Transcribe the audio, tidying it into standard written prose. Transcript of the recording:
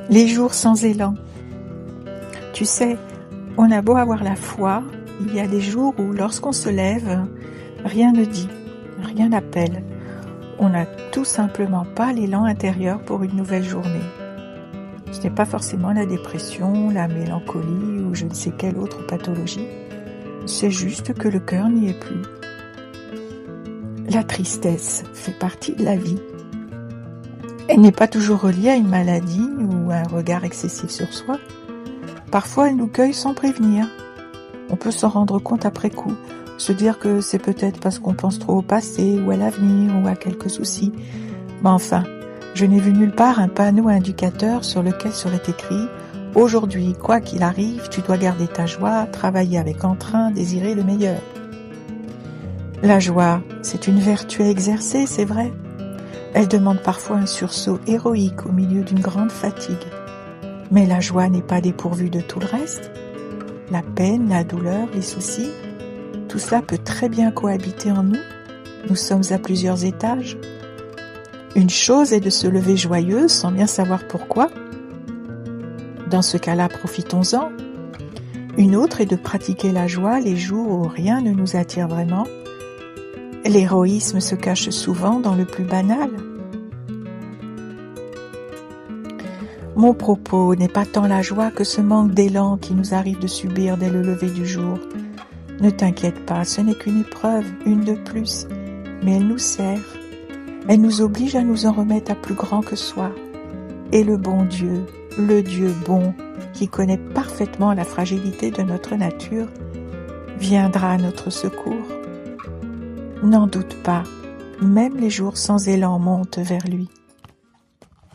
Les jours sans élan. Tu sais, on a beau avoir la foi, il y a des jours où lorsqu'on se lève, rien ne dit, rien n'appelle. On n'a tout simplement pas l'élan intérieur pour une nouvelle journée. Ce n'est pas forcément la dépression, la mélancolie ou je ne sais quelle autre pathologie. C'est juste que le cœur n'y est plus. La tristesse fait partie de la vie. Elle n'est pas toujours reliée à une maladie ou à un regard excessif sur soi. Parfois, elle nous cueille sans prévenir. On peut s'en rendre compte après coup, se dire que c'est peut-être parce qu'on pense trop au passé ou à l'avenir ou à quelques soucis. Mais enfin, je n'ai vu nulle part un panneau indicateur sur lequel serait écrit « Aujourd'hui, quoi qu'il arrive, tu dois garder ta joie, travailler avec entrain, désirer le meilleur. » La joie, c'est une vertu à exercer, c'est vrai. Elle demande parfois un sursaut héroïque au milieu d'une grande fatigue. Mais la joie n'est pas dépourvue de tout le reste. La peine, la douleur, les soucis, tout cela peut très bien cohabiter en nous. Nous sommes à plusieurs étages. Une chose est de se lever joyeuse sans bien savoir pourquoi. Dans ce cas-là, profitons-en. Une autre est de pratiquer la joie les jours où rien ne nous attire vraiment. L'héroïsme se cache souvent dans le plus banal. Mon propos n'est pas tant la joie que ce manque d'élan qui nous arrive de subir dès le lever du jour. Ne t'inquiète pas, ce n'est qu'une épreuve, une de plus, mais elle nous sert. Elle nous oblige à nous en remettre à plus grand que soi. Et le bon Dieu, le Dieu bon, qui connaît parfaitement la fragilité de notre nature, viendra à notre secours. N'en doute pas, même les jours sans élan montent vers lui.